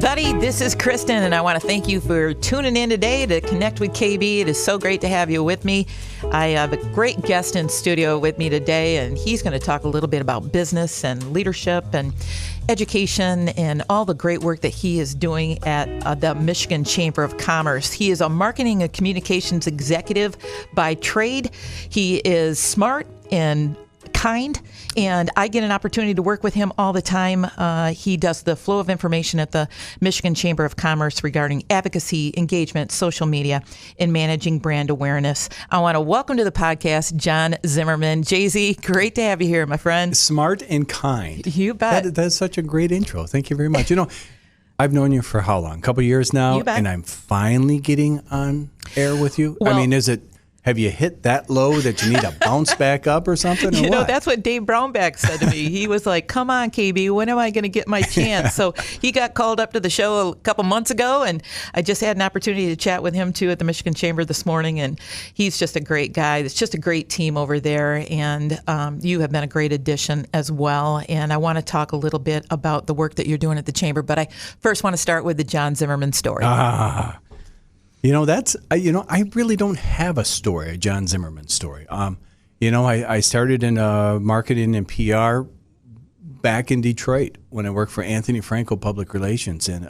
everybody. This is Kristen, and I want to thank you for tuning in today to connect with KB. It is so great to have you with me. I have a great guest in studio with me today, and he's going to talk a little bit about business and leadership and education and all the great work that he is doing at the Michigan Chamber of Commerce. He is a marketing and communications executive by trade. He is smart and kind, and I get an opportunity to work with him all the time. He does the flow of information at the Michigan Chamber of Commerce regarding advocacy, engagement, social media, and managing brand awareness. I want to welcome to the podcast John Zimmerman. JZ, great to have you here, my friend. Smart and kind. You bet. That's such a great intro. Thank you very much. You know, I've known you for how long? A couple of years now? You bet. And I'm finally getting on air with you. Well, I mean, have you hit that low that you need to bounce back up or something? You or know, what? that's what Dave Brownback said to me. He was like, come on, KB, when am I going to get my chance? So he got called up to the show a couple months ago, and I just had an opportunity to chat with him, too, at the Michigan Chamber this morning, and he's just a great guy. It's just a great team over there, and you have been a great addition as well, and I want to talk a little bit about the work that you're doing at the Chamber, but I first want to start with the John Zimmerman story. You know, I really don't have a story, a John Zimmerman story. I started in marketing and PR back in Detroit when I worked for Anthony Franco Public Relations. And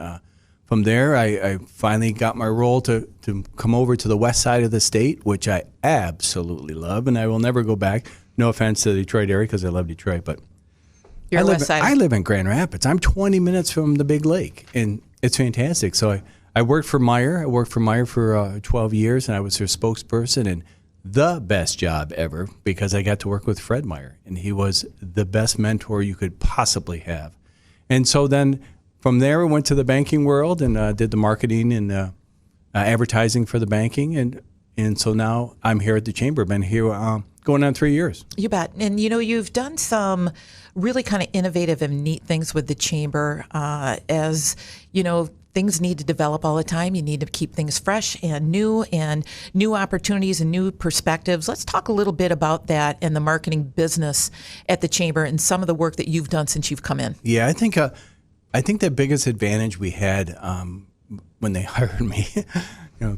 from there, I finally got my role to come over to the west side of the state, which I absolutely love, and I will never go back. No offense to the Detroit area, because I love Detroit, but You're west side. I live in Grand Rapids. I'm 20 minutes from the big lake, and it's fantastic. So I worked for Meijer. I worked for Meijer for 12 years, and I was their spokesperson, and the best job ever because I got to work with Fred Meijer, and he was the best mentor you could possibly have. And so then from there, I went to the banking world and did the marketing and advertising for the banking, and so now I'm here at the Chamber. I've been here going on 3 years. You bet. And, you know, you've done some really kind of innovative and neat things with the Chamber as, you know, things need to develop all the time. You need to keep things fresh and new opportunities and new perspectives. Let's talk a little bit about that and the marketing business at the Chamber and some of the work that you've done since you've come in. Yeah, I think the biggest advantage we had when they hired me,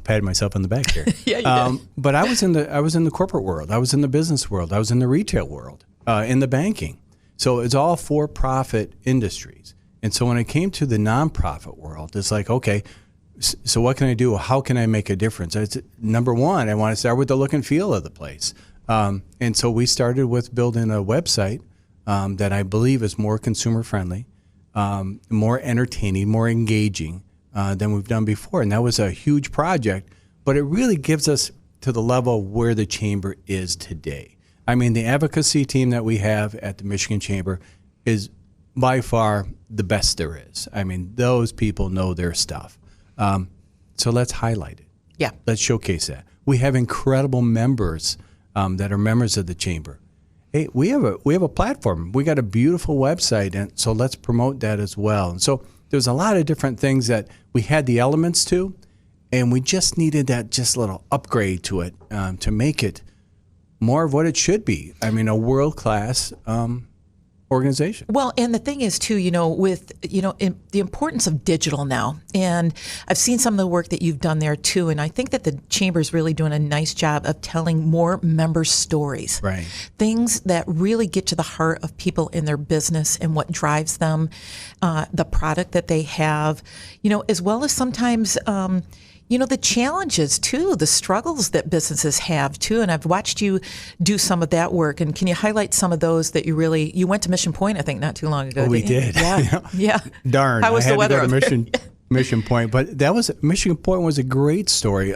patted myself on the back here. Yeah, you did. But I was in the corporate world. I was in the business world. I was in the retail world, in the banking. So it's all for-profit industries. And so when it came to the nonprofit world, it's like, okay, so what can I do? How can I make a difference? Number one, I want to start with the look and feel of the place. And so we started with building a website that I believe is more consumer friendly, more entertaining, more engaging than we've done before. And that was a huge project, but it really gives us to the level where the Chamber is today. I mean, the advocacy team that we have at the Michigan Chamber is by far the best there is. I mean, those people know their stuff. So let's highlight it. Yeah. Let's showcase that. We have incredible members that are members of the Chamber. Hey, we have a platform. We got a beautiful website, and so let's promote that as well. And so there's a lot of different things that we had the elements to, and we just needed that just little upgrade to it to make it more of what it should be. I mean, a world-class organization. Well, and the thing is too, with, the importance of digital now, and I've seen some of the work that you've done there too, and I think that the Chamber is really doing a nice job of telling more member stories. Right. Things that really get to the heart of people in their business and what drives them, the product that they have, as well as sometimes, the challenges too, the struggles that businesses have too. And I've watched you do some of that work. And can you highlight some of those that you went to Mission Point, I think, not too long ago? Oh, we did. Yeah. Darn. How was the weather? I had to go to Mission Point. But Mission Point was a great story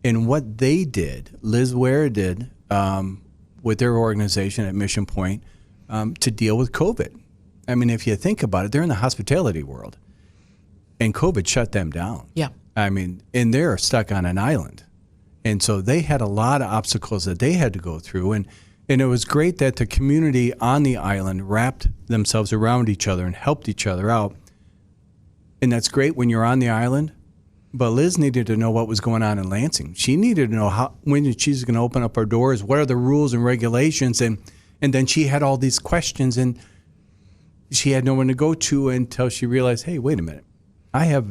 in what they did, Liz Ware did with their organization at Mission Point to deal with COVID. I mean, if you think about it, they're in the hospitality world. And COVID shut them down. Yeah. I mean, and they're stuck on an island. And so they had a lot of obstacles that they had to go through. And it was great that the community on the island wrapped themselves around each other and helped each other out. And that's great when you're on the island. But Liz needed to know what was going on in Lansing. She needed to know when she's going to open up her doors, what are the rules and regulations. And then she had all these questions, and she had no one to go to until she realized, hey, wait a minute. I have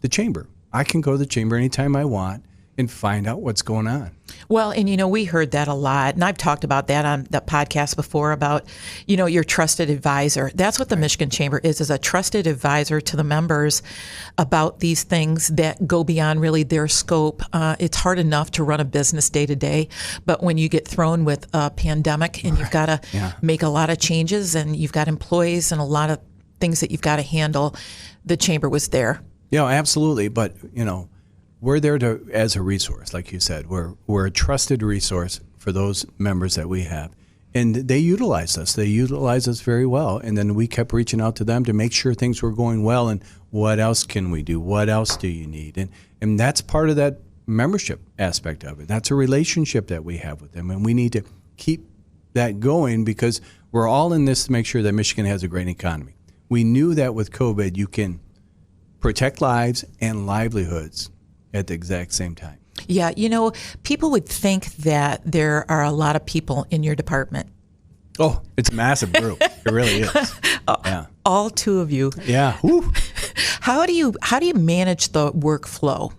the chamber. I can go to the chamber anytime I want and find out what's going on. Well, and we heard that a lot, and I've talked about that on the podcast before about, your trusted advisor. That's what the Michigan Chamber is a trusted advisor to the members about these things that go beyond really their scope. It's hard enough to run a business day to day, but when you get thrown with a pandemic and you've got to make a lot of changes and you've got employees and a lot of things that you've got to handle, the chamber was there. Yeah, absolutely. But, we're there as a resource, like you said. We're a trusted resource for those members that we have. And they utilize us. They utilize us very well. And then we kept reaching out to them to make sure things were going well. And what else can we do? What else do you need? And that's part of that membership aspect of it. That's a relationship that we have with them. And we need to keep that going because we're all in this to make sure that Michigan has a great economy. We knew that with COVID, you can protect lives and livelihoods at the exact same time. Yeah, people would think that there are a lot of people in your department. Oh, it's a massive group. It really is. Yeah. All two of you. Yeah. Woo. How do you manage the workflow?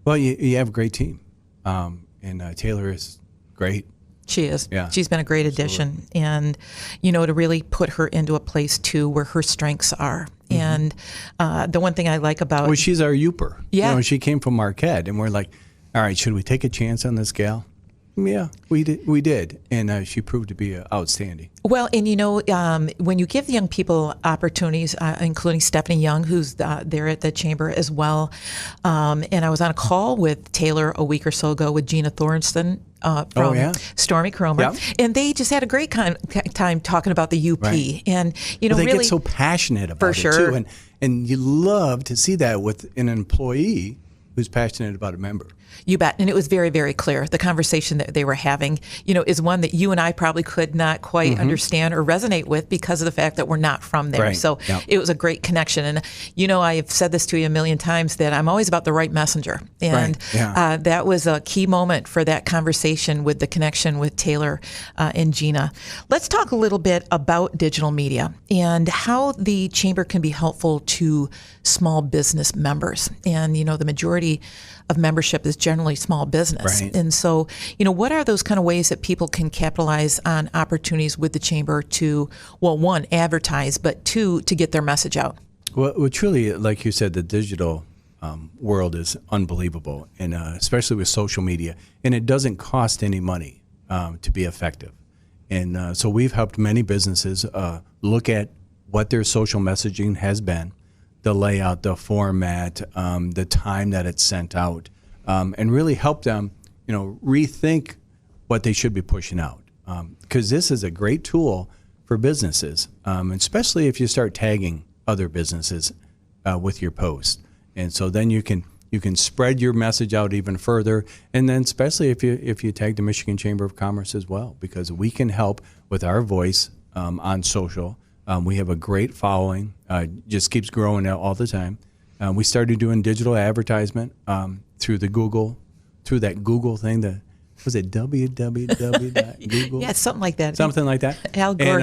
Well, you have a great team, and Taylor is great. She is. Yeah. She's been a great addition, and to really put her into a place too where her strengths are. And the one thing I like about she's our Youper. Yeah. She came from Marquette, and we're like, all right, should we take a chance on this gal? Yeah, we did, and she proved to be outstanding. Well, and when you give the young people opportunities, including Stephanie Young, who's there at the chamber as well, and I was on a call with Taylor a week or so ago with Gina Thornston from Stormy Cromer, and they just had a great time talking about the UP, and they really get so passionate about it too, and you love to see that with an employee who's passionate about a member. You bet. And it was very, very clear. The conversation that they were having, is one that you and I probably could not quite understand or resonate with because of the fact that we're not from there. Right. So it was a great connection. And, I've said this to you a million times that I'm always about the right messenger. And that was a key moment for that conversation with the connection with Taylor and Gina. Let's talk a little bit about digital media and how the chamber can be helpful to small business members. And, the majority of membership is generally small business. Right. And so, what are those kind of ways that people can capitalize on opportunities with the chamber to, well, one, advertise, but two, to get their message out? Well, truly, like you said, the digital world is unbelievable, and especially with social media. And it doesn't cost any money to be effective. And so we've helped many businesses look at what their social messaging has been, the layout, the format, the time that it's sent out, and really help them, rethink what they should be pushing out. Because this is a great tool for businesses, especially if you start tagging other businesses with your post. And so then you can spread your message out even further, and then especially if you tag the Michigan Chamber of Commerce as well, because we can help with our voice on social. We have a great following, just keeps growing out all the time. We started doing digital advertisement through that Google thing. Was it www.google? Yeah, something like that. Something like that. Al Gore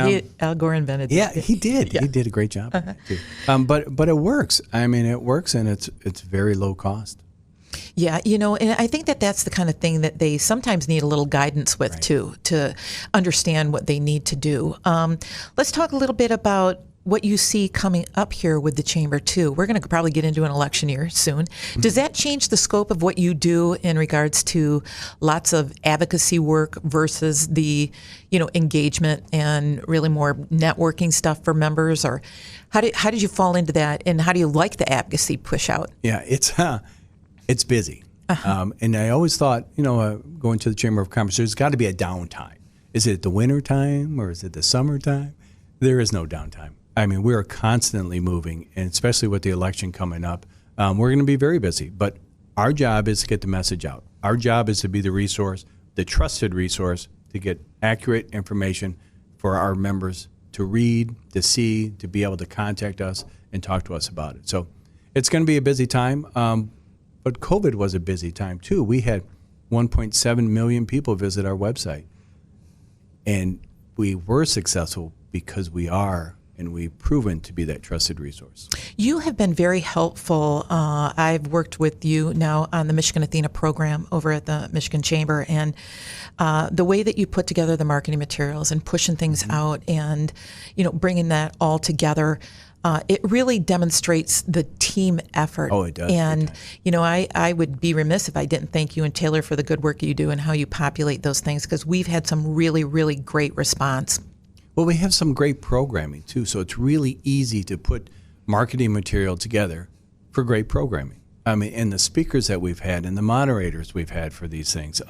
invented that. Yeah, he did. Yeah. He did a great job. Too. But it works. I mean, it works, and it's very low cost. Yeah, and I think that that's the kind of thing that they sometimes need a little guidance with, too, to understand what they need to do. Let's talk a little bit about what you see coming up here with the chamber, too. We're going to probably get into an election year soon. Does that change the scope of what you do in regards to lots of advocacy work versus the, engagement and really more networking stuff for members? Or how did you fall into that, and how do you like the advocacy push out? Yeah, it's busy. And I always thought, going to the Chamber of Commerce, there's got to be a downtime. Is it the winter time or is it the summertime? There is no downtime. I mean, we are constantly moving, and especially with the election coming up, we're going to be very busy. But our job is to get the message out. Our job is to be the resource, the trusted resource, to get accurate information for our members to read, to see, to be able to contact us and talk to us about it. So it's going to be a busy time. But COVID was a busy time, too. We had 1.7 million people visit our website. And we were successful because we are and we've proven to be that trusted resource. You have been very helpful. I've worked with you now on the Michigan Athena program over at the Michigan Chamber, and the way that you put together the marketing materials and pushing things out and, bringing that all together, it really demonstrates the team effort. Oh, it does. And, I would be remiss if I didn't thank you and Taylor for the good work you do and how you populate those things, because we've had some really, really great response. Well, we have some great programming, too, so it's really easy to put marketing material together for great programming. I mean, and the speakers that we've had and the moderators we've had for these things,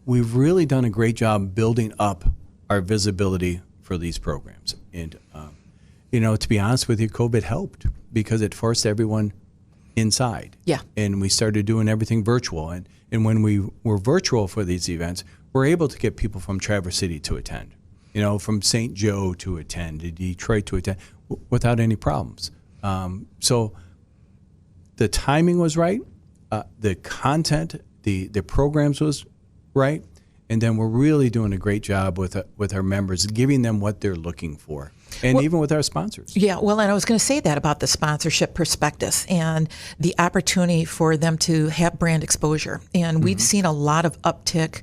we've really done a great job building up our visibility for these programs. And, to be honest with you, COVID helped because it forced everyone inside. Yeah. And we started doing everything virtual. And when we were virtual for these events, we're able to get people from Traverse City to attend, from St. Joe to attend, to Detroit to attend, without any problems. So the timing was right, the content, the programs was right, and then we're really doing a great job with our members, giving them what they're looking for. And even with our sponsors. Yeah, well, and I was going to say that about the sponsorship prospectus and the opportunity for them to have brand exposure. And we've seen a lot of uptick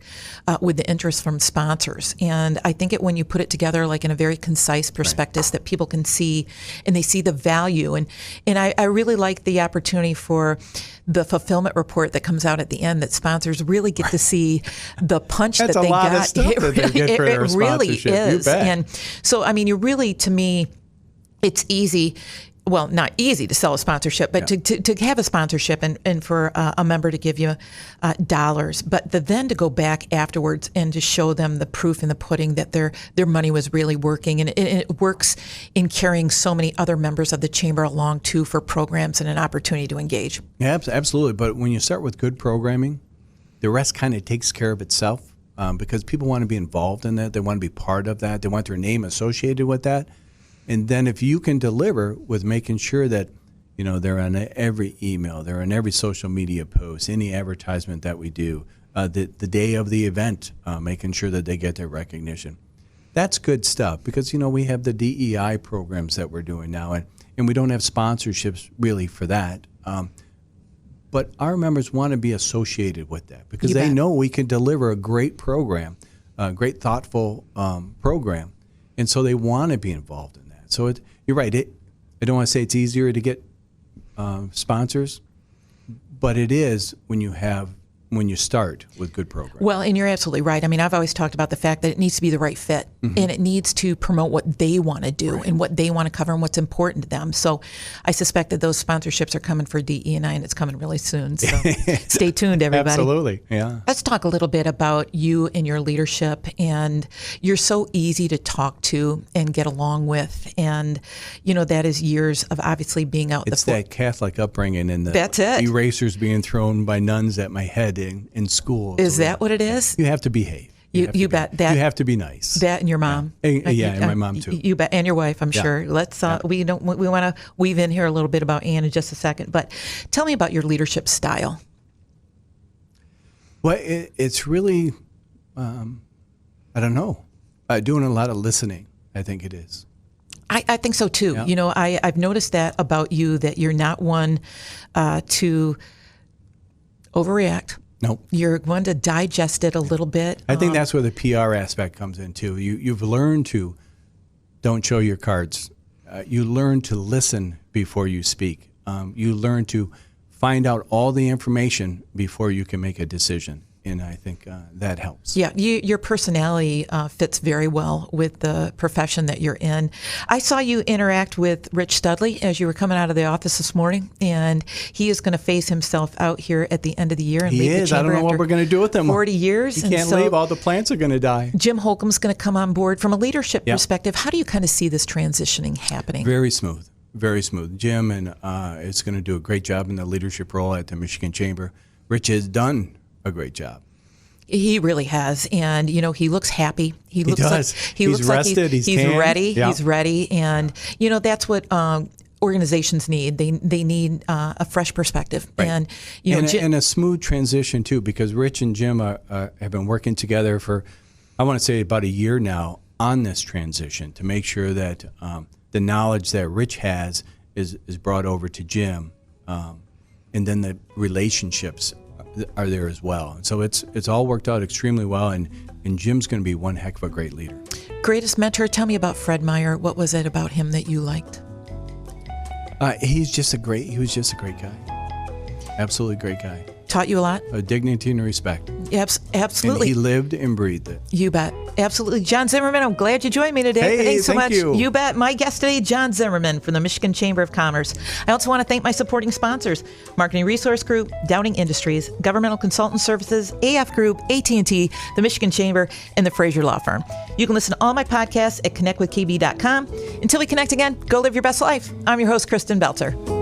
with the interest from sponsors. And I think when you put it together like in a very concise prospectus that people can see, and they see the value. And I really like the opportunity for the fulfillment report that comes out at the end, that sponsors really get to see the punch that they got. That's a lot of stuff that they get for their sponsorship. It really is. You bet. And so, you really, to me, it's easy. Well, not easy to sell a sponsorship, but to have a sponsorship and for a member to give you dollars, but then to go back afterwards and to show them the proof in the pudding that their money was really working. And it works in carrying so many other members of the chamber along too for programs and an opportunity to engage. Yeah, absolutely. But when you start with good programming, the rest kind of takes care of itself because people want to be involved in that. They want to be part of that. They want their name associated with that. And then if you can deliver with making sure that, they're on every email, they're on every social media post, any advertisement that we do, the day of the event, making sure that they get their recognition. That's good stuff because, we have the DEI programs that we're doing now, and we don't have sponsorships really for that. But our members want to be associated with that because they know we can deliver a great program, a great thoughtful program, and so they want to be involved in that. So you're right. I don't want to say it's easier to get sponsors, but it is when you start with good programs. Well, and you're absolutely right. I've always talked about the fact that it needs to be the right fit, and it needs to promote what they want to do and what they want to cover and what's important to them. So I suspect that those sponsorships are coming for DE&I, and it's coming really soon. So stay tuned, everybody. Absolutely, yeah. Let's talk a little bit about you and your leadership. And you're so easy to talk to and get along with. And, that is years of obviously being out. It's that Catholic upbringing and That's it. Erasers being thrown by nuns at my head in school. Is that what it is? You have to behave. You bet. That you have to be nice. That and your mom. Yeah, and my mom too. You bet, and your wife, I'm sure. Let's we want to weave in here a little bit about Ann in just a second, but tell me about your leadership style. Well, it's really, I don't know, doing a lot of listening. I think it is. I think so too. Yeah. I've noticed that about you, that you're not one to overreact. Nope. You're one to digest it a little bit. I think that's where the PR aspect comes in too. You've learned to don't show your cards. You learn to listen before you speak. You learn to find out all the information before you can make a decision. And I think that helps. Yeah, your personality fits very well with the profession that you're in. I saw you interact with Rich Studley as you were coming out of the office this morning, and he is going to phase himself out here at the end of the year and leave the chamber. I don't know what we're going to do with him. 40 years. He can't leave. All the plants are going to die. Jim Holcomb's going to come on board. From a leadership perspective, how do you kind of see this transitioning happening? Very smooth. Very smooth. Jim is going to do a great job in the leadership role at the Michigan Chamber. Rich has done a great job. He really has, and he looks happy. He looks does. Like He's rested. He's ready. Yeah. He's ready, and that's what organizations need. They need a fresh perspective, right. and a smooth transition too, because Rich and Jim have been working together for, I want to say, about a year now, on this transition to make sure that the knowledge that Rich has is brought over to Jim, and then the relationships are there as well. And so it's all worked out extremely well, and Jim's going to be one heck of a great leader. Greatest mentor, tell me about Fred Meyer. What was it about him that you liked? He was just a great guy. Absolutely great guy. Taught you a lot? Dignity and respect. Absolutely. And he lived and breathed it. You bet. Absolutely. John Zimmerman, I'm glad you joined me today. Hey, Thanks so thank much. you. Bet. My guest today, John Zimmerman from the Michigan Chamber of Commerce. I also want to thank my supporting sponsors, Marketing Resource Group, Downing Industries, Governmental Consultant Services, AF Group, AT&T, the Michigan Chamber, and the Fraser Law Firm. You can listen to all my podcasts at connectwithkb.com. Until we connect again, go live your best life. I'm your host, Kristen Belter.